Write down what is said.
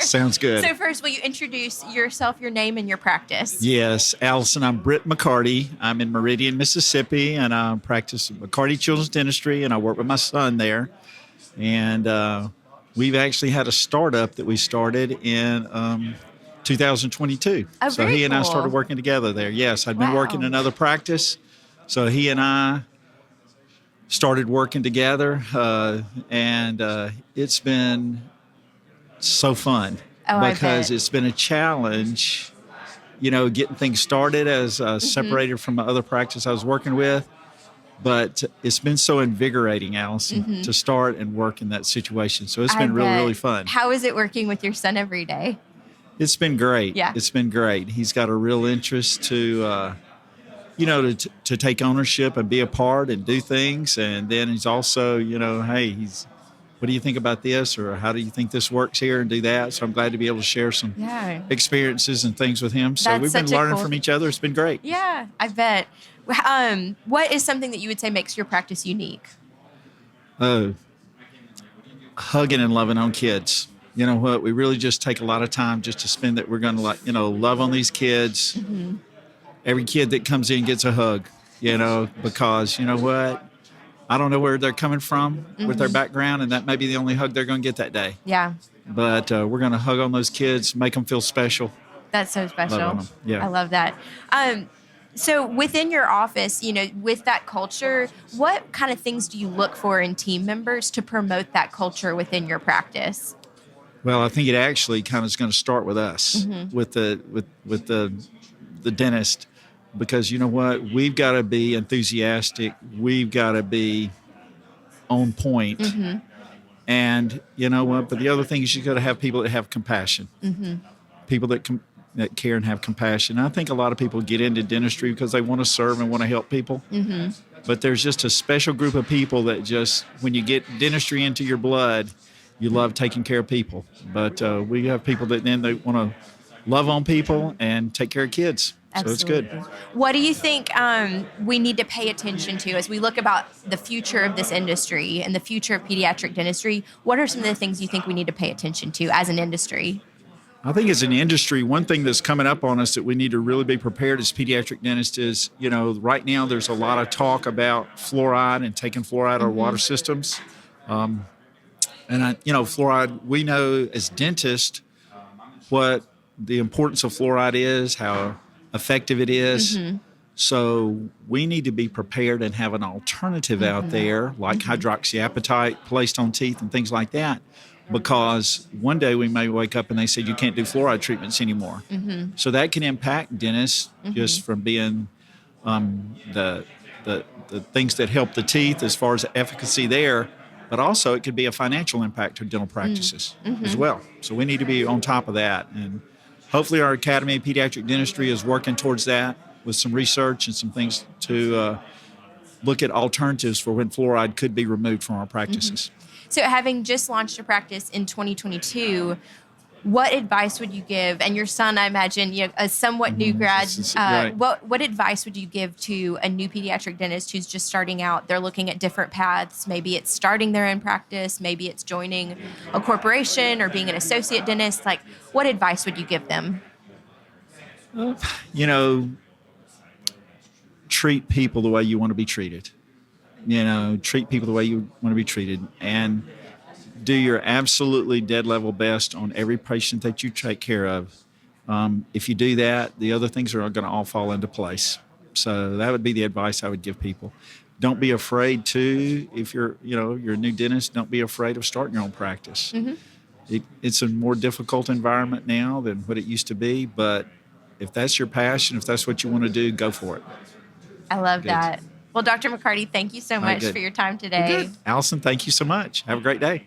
Sounds good. So first, will you introduce yourself, your name, and your practice? Yes, Allison, I'm Britt McCarty. I'm in Meridian, Mississippi, and I practice McCarty Children's Dentistry, and I work with my son there. And we've actually had a startup that we started in 2022. Oh, so very he and I cool. started working together there. Yes, I'd been Wow. working in another practice, so he and I started working together, and it's been so fun because it's been a challenge, getting things started as separated from the other practice I was working with. But it's been so invigorating, Allison, to start and work in that situation. So it's been really, really fun. How is it working with your son every day? It's been great. Yeah. It's been great. He's got a real interest to take ownership and be a part and do things. And then he's also, hey, what do you think about this? Or how do you think this works here, and do that? So I'm glad to be able to share some experiences and things with him. So we've been learning from each other. It's been great. Yeah, I bet. What is something that you would say makes your practice unique? Hugging and loving on kids. You know what? We really just take a lot of time just to spend that. We're going to love on these kids. Mm-hmm. Every kid that comes in gets a hug, because you know what? I don't know where they're coming from with their background, and that may be the only hug they're going to get that day. Yeah. But we're going to hug on those kids, make them feel special. That's so special. Love on them. Yeah. I love that. So within your office, with that culture, what kind of things do you look for in team members to promote that culture within your practice? Well, I think it actually kind of is going to start with us, with the dentist, because you know what? We've got to be enthusiastic. We've got to be on point. Mm-hmm. And you know what? But the other thing is you've got to have people that have compassion, people that care and have compassion. I think a lot of people get into dentistry because they want to serve and want to help people. Mm-hmm. But there's just a special group of people that just, when you get dentistry into your blood, you love taking care of people. But we have people that then they want to love on people and take care of kids. Absolutely. So it's good. What do you think we need to pay attention to as we look about the future of this industry and the future of pediatric dentistry? What are some of the things you think we need to pay attention to as an industry? I think as an industry, one thing that's coming up on us that we need to really be prepared as pediatric dentists is, right now there's a lot of talk about fluoride and taking fluoride out of water systems. Fluoride, we know as dentists what the importance of fluoride is, how effective it is. Mm-hmm. So we need to be prepared and have an alternative out there like hydroxyapatite placed on teeth and things like that. Because one day we may wake up and they said you can't do fluoride treatments anymore. Mm-hmm. So that can impact dentists just from being the things that help the teeth as far as efficacy there, but also it could be a financial impact to dental practices as well. So we need to be on top of that. And hopefully our Academy of Pediatric Dentistry is working towards that with some research and some things to look at alternatives for when fluoride could be removed from our practices. So having just launched a practice in 2022, what advice would you give? And your son, I imagine, a somewhat new grad, right. What advice would you give to a new pediatric dentist who's just starting out? They're looking at different paths. Maybe it's starting their own practice. Maybe it's joining a corporation or being an associate dentist. Like, what advice would you give them? Treat people the way you want to be treated. Treat people the way you want to be treated, and do your absolutely dead level best on every patient that you take care of. If you do that, the other things are going to all fall into place. So that would be the advice I would give people. Don't be afraid to, if you're a new dentist, don't be afraid of starting your own practice. Mm-hmm. It's a more difficult environment now than what it used to be, but if that's your passion, if that's what you want to do, go for it. I love that. Well, Dr. McCarty, thank you so much for your time today. Allison, thank you so much. Have a great day.